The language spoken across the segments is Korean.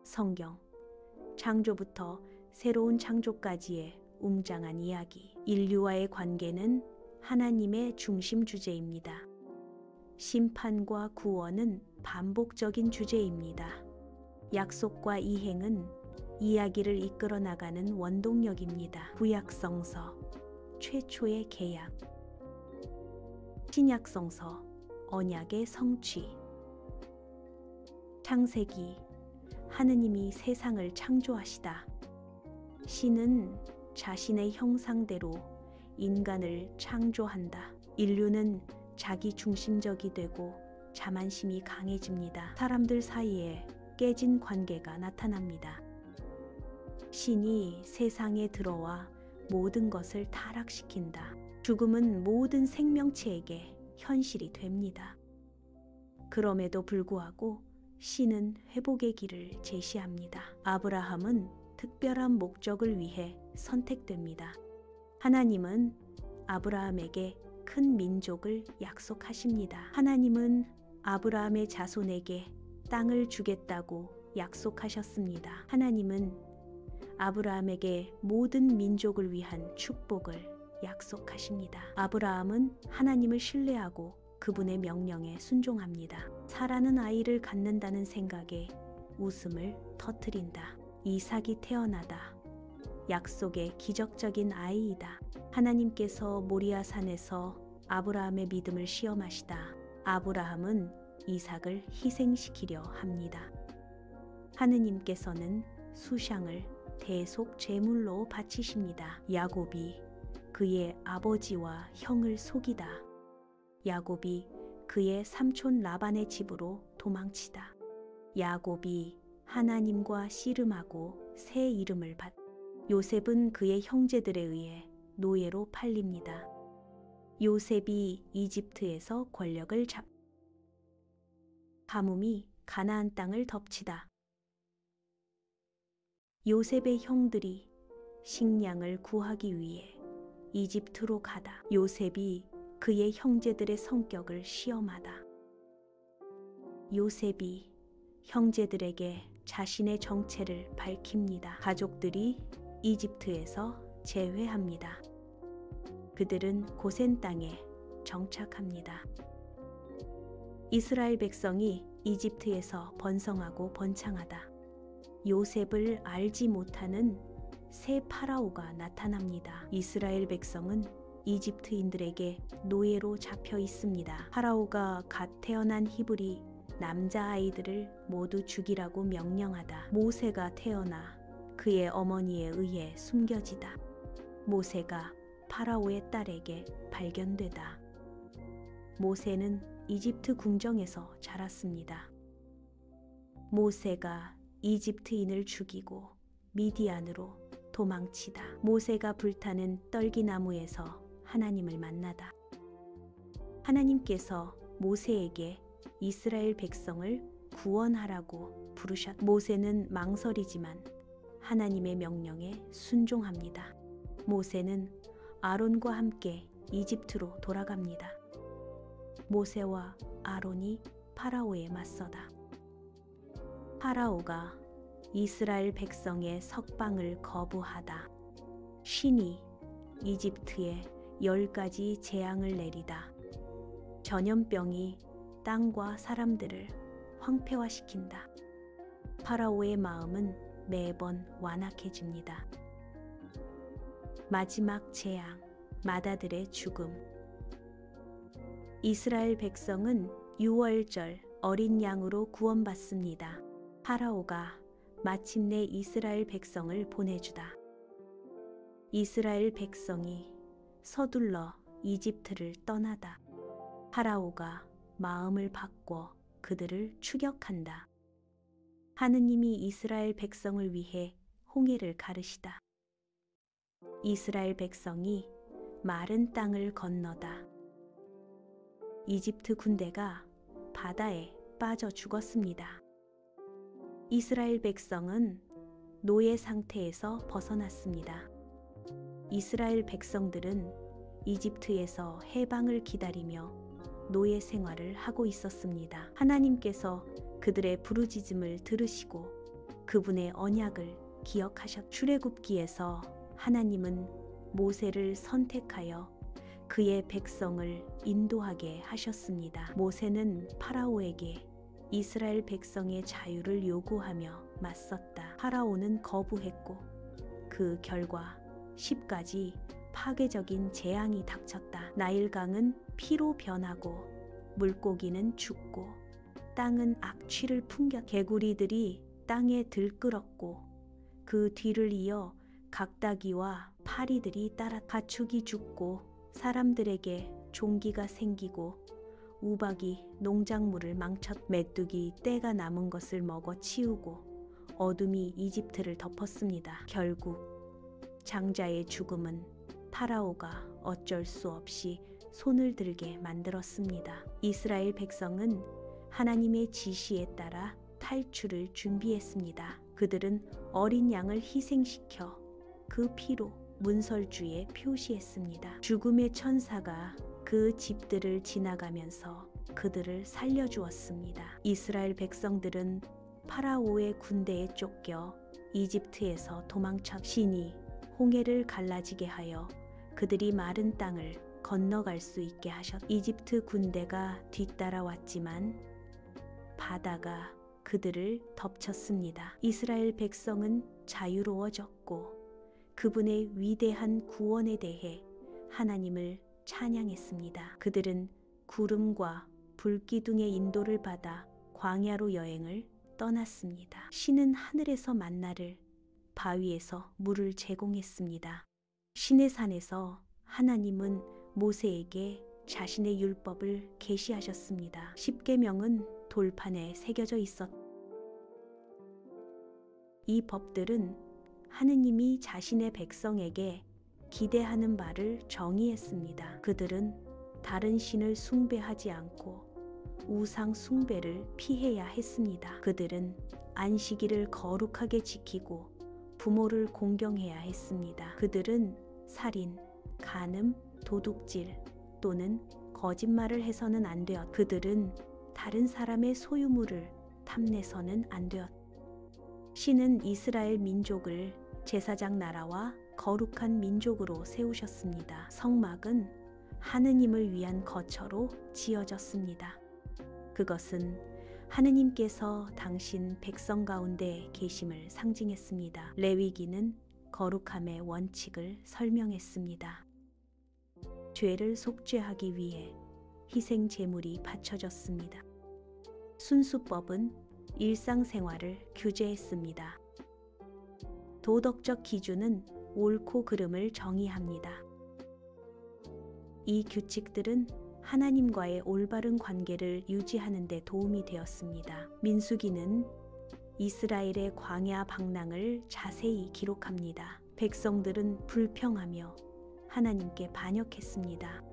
성경, 창조부터 새로운 창조까지의 웅장한 이야기. 인류와의 관계는 하나님의 중심 주제입니다. 심판과 구원은 반복적인 주제입니다. 약속과 이행은 이야기를 이끌어 나가는 원동력입니다. 구약성서, 최초의 계약. 신약성서, 언약의 성취. 창세기, 하느님이 세상을 창조하시다. 신은 자신의 형상대로 인간을 창조한다. 인류는 자기 중심적이 되고 자만심이 강해집니다. 사람들 사이에 깨진 관계가 나타납니다. 신이 세상에 들어와 모든 것을 타락시킨다. 죽음은 모든 생명체에게 현실이 됩니다. 그럼에도 불구하고 신은 회복의 길을 제시합니다. 아브라함은 특별한 목적을 위해 선택됩니다. 하나님은 아브라함에게 큰 민족을 약속하십니다. 하나님은 아브라함의 자손에게 땅을 주겠다고 약속하셨습니다. 하나님은 아브라함에게 모든 민족을 위한 축복을 약속하십니다. 아브라함은 하나님을 신뢰하고 그분의 명령에 순종합니다. 사라는 아이를 갖는다는 생각에 웃음을 터뜨린다. 이삭이 태어나다. 약속의 기적적인 아이이다. 하나님께서 모리아 산에서 아브라함의 믿음을 시험하시다. 아브라함은 이삭을 희생시키려 합니다. 하느님께서는 수샹을 대속 제물로 바치십니다. 야곱이 그의 아버지와 형을 속이다. 야곱이 그의 삼촌 라반의 집으로 도망치다. 야곱이 하나님과 씨름하고 새 이름을 받. 요셉은 그의 형제들에 의해 노예로 팔립니다. 요셉이 이집트에서 권력을 잡. 가뭄이 가나안 땅을 덮치다. 요셉의 형들이 식량을 구하기 위해 이집트로 가다. 요셉이 그의 형제들의 성격을 시험하다. 요셉이 형제들에게 자신의 정체를 밝힙니다. 가족들이 이집트에서 제회합니다. 그들은 고센 땅에 정착합니다. 이스라엘 백성이 이집트에서 번성하고 번창하다. 요셉을 알지 못하는 새 파라오가 나타납니다. 이스라엘 백성은 이집트인들에게 노예로 잡혀 있습니다. 파라오가 갓 태어난 히브리 남자아이들을 모두 죽이라고 명령하다. 모세가 태어나 그의 어머니에 의해 숨겨지다. 모세가 파라오의 딸에게 발견되다. 모세는 이집트 궁정에서 자랐습니다. 모세가 이집트인을 죽이고 미디안으로 도망치다. 모세가 불타는 떨기나무에서 하나님을 만나다. 하나님께서 모세에게 이스라엘 백성을 구원하라고 부르셨다. 모세는 망설이지만 하나님의 명령에 순종합니다. 모세는 아론과 함께 이집트로 돌아갑니다. 모세와 아론이 파라오에 맞서다. 파라오가 이스라엘 백성의 석방을 거부하다. 신이 이집트에 10가지 재앙을 내리다. 전염병이 땅과 사람들을 황폐화시킨다. 파라오의 마음은 매번 완악해집니다. 마지막 재앙, 맏아들의 죽음. 이스라엘 백성은 유월절 어린 양으로 구원받습니다. 파라오가 마침내 이스라엘 백성을 보내주다. 이스라엘 백성이 서둘러 이집트를 떠나다. 파라오가 마음을 바꿔 그들을 추격한다. 하느님이 이스라엘 백성을 위해 홍해를 가르시다. 이스라엘 백성이 마른 땅을 건너다. 이집트 군대가 바다에 빠져 죽었습니다. 이스라엘 백성은 노예 상태에서 벗어났습니다. 이스라엘 백성들은 이집트에서 해방을 기다리며 노예 생활을 하고 있었습니다. 하나님께서 그들의 부르짖음을 들으시고 그분의 언약을 기억하셨. 출애굽기에서 하나님은 모세를 선택하여 그의 백성을 인도하게 하셨습니다. 모세는 파라오에게 이스라엘 백성의 자유를 요구하며 맞섰다. 파라오는 거부했고 그 결과 10가지 파괴적인 재앙이 닥쳤다. 나일강은 피로 변하고 물고기는 죽고 땅은 악취를 풍겼. 개구리들이 땅에 들끓었고 그 뒤를 이어 각다기와 파리들이 따라. 가축이 죽고 사람들에게 종기가 생기고 우박이 농작물을 망쳤. 메뚜기 때가 남은 것을 먹어 치우고 어둠이 이집트를 덮었습니다. 결국 장자의 죽음은 파라오가 어쩔 수 없이 손을 들게 만들었습니다. 이스라엘 백성은 하나님의 지시에 따라 탈출을 준비했습니다. 그들은 어린 양을 희생시켜 그 피로 문설주에 표시했습니다. 죽음의 천사가 그 집들을 지나가면서 그들을 살려주었습니다. 이스라엘 백성들은 파라오의 군대에 쫓겨 이집트에서 도망쳤. 신이 홍해를 갈라지게 하여 그들이 마른 땅을 건너갈 수 있게 하셨. 이집트 군대가 뒤따라왔지만 바다가 그들을 덮쳤습니다. 이스라엘 백성은 자유로워졌고 그분의 위대한 구원에 대해 하나님을 찬양했습니다. 그들은 구름과 불기둥의 인도를 받아 광야로 여행을 떠났습니다. 신은 하늘에서 만나를, 바위에서 물을 제공했습니다. 시내산에서 하나님은 모세에게 자신의 율법을 계시하셨습니다. 십계명은 돌판에 새겨져 있었. 이 법들은 하느님이 자신의 백성에게 기대하는 바를 정의했습니다. 그들은 다른 신을 숭배하지 않고 우상 숭배를 피해야 했습니다. 그들은 안식일을 거룩하게 지키고 부모를 공경해야 했습니다. 그들은 살인, 간음, 도둑질 또는 거짓말을 해서는 안 되었. 그들은 다른 사람의 소유물을 탐내서는 안 되었. 신은 이스라엘 민족을 제사장 나라와 거룩한 민족으로 세우셨습니다. 성막은 하느님을 위한 거처로 지어졌습니다. 그것은 하느님께서 당신 백성 가운데 계심을 상징했습니다. 레위기는 거룩함의 원칙을 설명했습니다. 죄를 속죄하기 위해 희생 제물이 바쳐졌습니다. 순수법은 일상생활을 규제했습니다. 도덕적 기준은 옳고 그름을 정의합니다. 이 규칙들은 하나님과의 올바른 관계를 유지하는 데 도움이 되었습니다. 민수기는 이스라엘의 광야 방랑을 자세히 기록합니다. 백성들은 불평하며 하나님께 반역했습니다.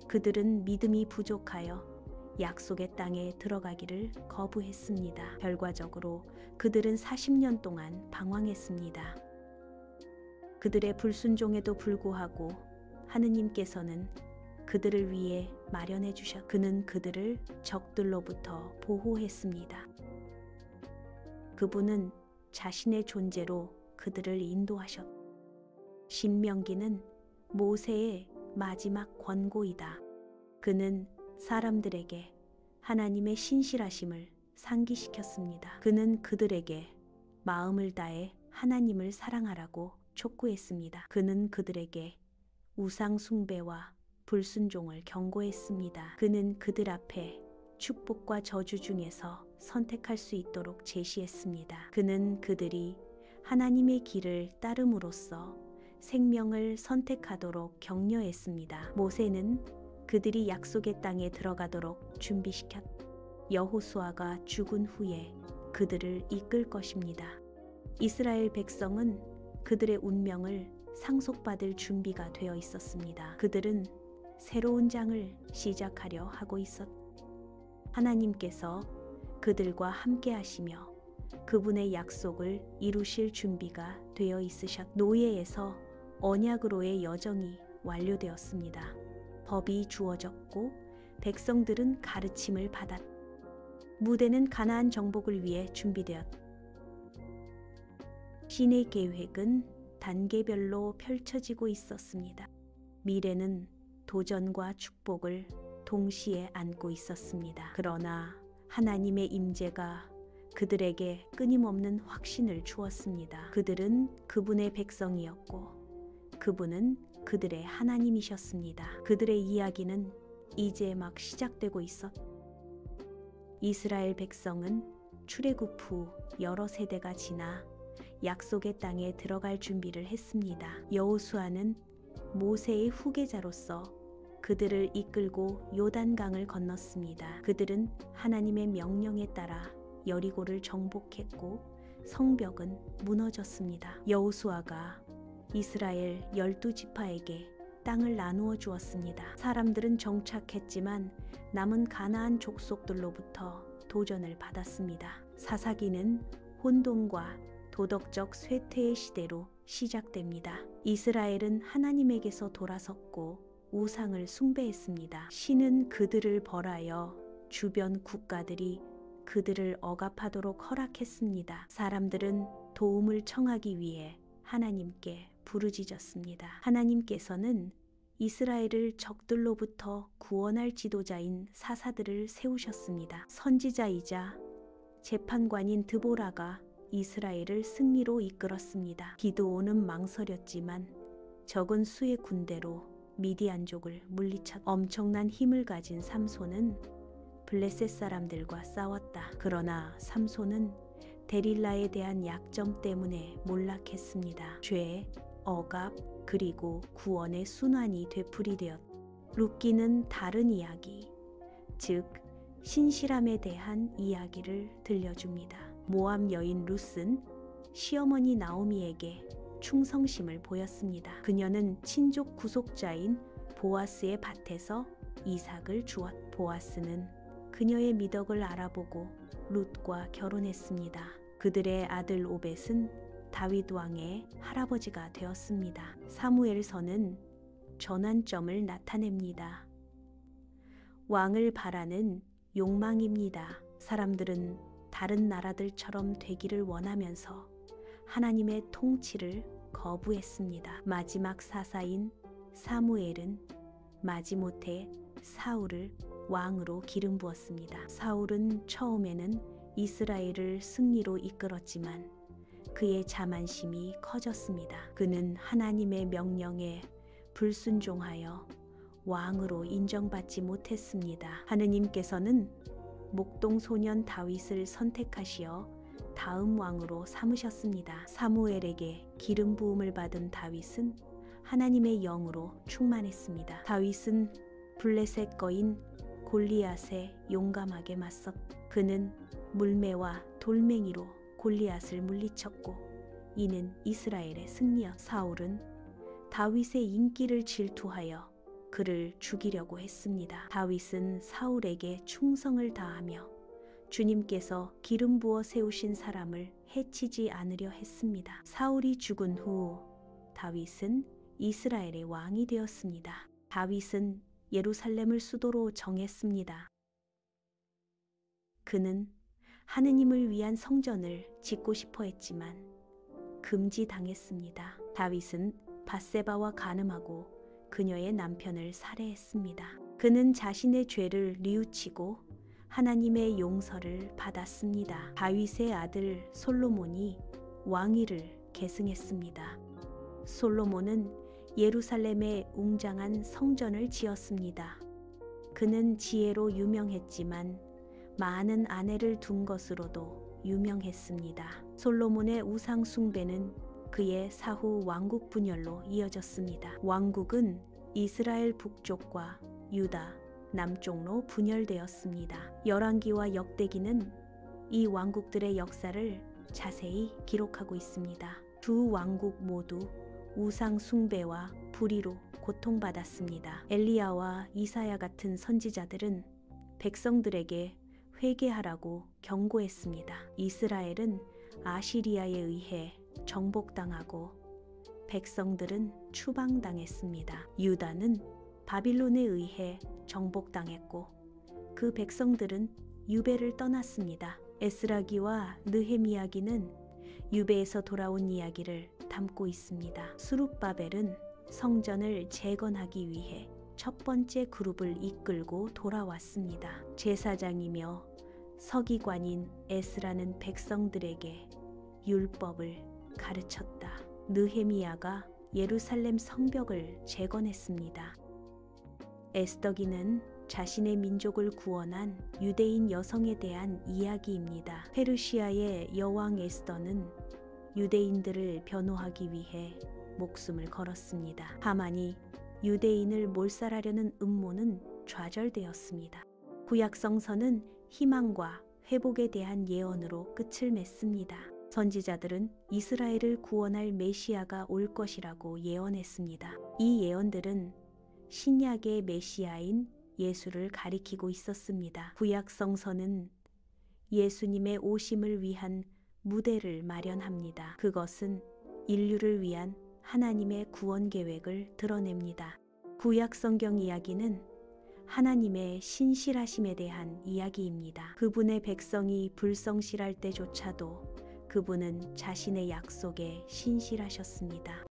그들은 믿음이 부족하여 약속의 땅에 들어가기를 거부했습니다. 결과적으로 그들은 40년 동안 방황했습니다. 그들의 불순종에도 불구하고 하느님께서는 그들을 위해 마련해 주셨. 그는 그들을 적들로부터 보호했습니다. 그분은 자신의 존재로 그들을 인도하셨. 신명기는 모세의 마지막 권고이다. 그는 사람들에게 하나님의 신실하심을 상기시켰습니다. 그는 그들에게 마음을 다해 하나님을 사랑하라고 촉구했습니다. 그는 그들에게 우상 숭배와 불순종을 경고했습니다. 그는 그들 앞에 축복과 저주 중에서 선택할 수 있도록 제시했습니다. 그는 그들이 하나님의 길을 따름으로써 생명을 선택하도록 격려했습니다. 모세는 그들이 약속의 땅에 들어가도록 준비시켰. 여호수아가 죽은 후에 그들을 이끌 것입니다. 이스라엘 백성은 그들의 운명을 상속받을 준비가 되어 있었습니다. 그들은 새로운 장을 시작하려 하고 있었. 하나님께서 그들과 함께 하시며 그분의 약속을 이루실 준비가 되어 있으셨. 노예에서 언약으로의 여정이 완료되었습니다. 법이 주어졌고 백성들은 가르침을 받았. 무대는 가나안 정복을 위해 준비되었. 신의 계획은 단계별로 펼쳐지고 있었습니다. 미래는 도전과 축복을 동시에 안고 있었습니다. 그러나 하나님의 임재가 그들에게 끊임없는 확신을 주었습니다. 그들은 그분의 백성이었고 그분은 그들의 하나님이셨습니다. 그들의 이야기는 이제 막 시작되고 이스라엘 백성은 출애굽 후 여러 세대가 지나 약속의 땅에 들어갈 준비를 했습니다. 여호수아는 모세의 후계자로서 그들을 이끌고 요단강을 건넜습니다. 그들은 하나님의 명령에 따라 여리고를 정복했고 성벽은 무너졌습니다. 여호수아가 이스라엘 12지파에게 땅을 나누어 주었습니다. 사람들은 정착했지만 남은 가나안 족속들로부터 도전을 받았습니다. 사사기는 혼돈과 도덕적 쇠퇴의 시대로 시작됩니다. 이스라엘은 하나님에게서 돌아섰고 우상을 숭배했습니다. 신은 그들을 벌하여 주변 국가들이 그들을 억압하도록 허락했습니다. 사람들은 도움을 청하기 위해 하나님께 부르짖었습니다. 하나님께서는 이스라엘을 적들로부터 구원할 지도자인 사사들을 세우셨습니다. 선지자이자 재판관인 드보라가 이스라엘을 승리로 이끌었습니다. 기드온은 망설였지만 적은 수의 군대로 미디안족을 물리쳤. 엄청난 힘을 가진 삼손은 블레셋 사람들과 싸웠다. 그러나 삼손은 데릴라에 대한 약점 때문에 몰락했습니다. 죄, 억압, 그리고 구원의 순환이 되풀이되었. 룻기는 다른 이야기, 즉 신실함에 대한 이야기를 들려줍니다. 모압 여인 룻은 시어머니 나오미에게 충성심을 보였습니다. 그녀는 친족 구속자인 보아스의 밭에서 이삭을 주었. 보아스는 그녀의 미덕을 알아보고 룻과 결혼했습니다. 그들의 아들 오벳은 다윗 왕의 할아버지가 되었습니다. 사무엘서는 전환점을 나타냅니다. 왕을 바라는 욕망입니다. 사람들은 다른 나라들처럼 되기를 원하면서 하나님의 통치를 거부했습니다. 마지막 사사인 사무엘은 마지못해 사울을 왕으로 기름 부었습니다. 사울은 처음에는 이스라엘을 승리로 이끌었지만 그의 자만심이 커졌습니다. 그는 하나님의 명령에 불순종하여 왕으로 인정받지 못했습니다. 하느님께서는 목동 소년 다윗을 선택하시어 다음 왕으로 삼으셨습니다. 사무엘에게 기름 부음을 받은 다윗은 하나님의 영으로 충만했습니다. 다윗은 블레셋 거인 골리앗에 용감하게 맞섰. 그는 물매와 돌멩이로 골리앗을 물리쳤고 이는 이스라엘의 승리였. 사울은 다윗의 인기를 질투하여 그를 죽이려고 했습니다. 다윗은 사울에게 충성을 다하며 주님께서 기름 부어 세우신 사람을 해치지 않으려 했습니다. 사울이 죽은 후 다윗은 이스라엘의 왕이 되었습니다. 다윗은 예루살렘을 수도로 정했습니다. 그는 하느님을 위한 성전을 짓고 싶어 했지만 금지당했습니다. 다윗은 밧세바와 간음하고 그녀의 남편을 살해했습니다. 그는 자신의 죄를 뉘우치고 하나님의 용서를 받았습니다. 다윗의 아들 솔로몬이 왕위를 계승했습니다. 솔로몬은 예루살렘에 웅장한 성전을 지었습니다. 그는 지혜로 유명했지만 많은 아내를 둔 것으로도 유명했습니다. 솔로몬의 우상 숭배는 그의 사후 왕국 분열로 이어졌습니다. 왕국은 이스라엘 북쪽과 유다 남쪽로 분열되었습니다. 열왕기와 역대기는 이 왕국들의 역사를 자세히 기록하고 있습니다. 두 왕국 모두 우상 숭배와 불의로 고통받았습니다. 엘리야와 이사야 같은 선지자들은 백성들에게 회개하라고 경고했습니다. 이스라엘은 아시리아에 의해 정복당하고 백성들은 추방당했습니다. 유다는 바빌론에 의해 정복당했고 그 백성들은 유배를 떠났습니다. 에스라기와 느헤미야기는 유배에서 돌아온 이야기를 담고 있습니다. 수룹바벨은 성전을 재건하기 위해 첫 번째 그룹을 이끌고 돌아왔습니다. 제사장이며 서기관인 에스라는 백성들에게 율법을 가르쳤다. 느헤미야가 예루살렘 성벽을 재건했습니다. 에스더기는 자신의 민족을 구원한 유대인 여성에 대한 이야기입니다. 페르시아의 여왕 에스더는 유대인들을 변호하기 위해 목숨을 걸었습니다. 하만이 유대인을 몰살하려는 음모는 좌절되었습니다. 구약성서는 희망과 회복에 대한 예언으로 끝을 맺습니다. 선지자들은 이스라엘을 구원할 메시아가 올 것이라고 예언했습니다. 이 예언들은 신약의 메시아인 예수를 가리키고 있었습니다. 구약성서는 예수님의 오심을 위한 무대를 마련합니다. 그것은 인류를 위한 하나님의 구원 계획을 드러냅니다. 구약 성경 이야기는 하나님의 신실하심에 대한 이야기입니다. 그분의 백성이 불성실할 때조차도 그분은 자신의 약속에 신실하셨습니다.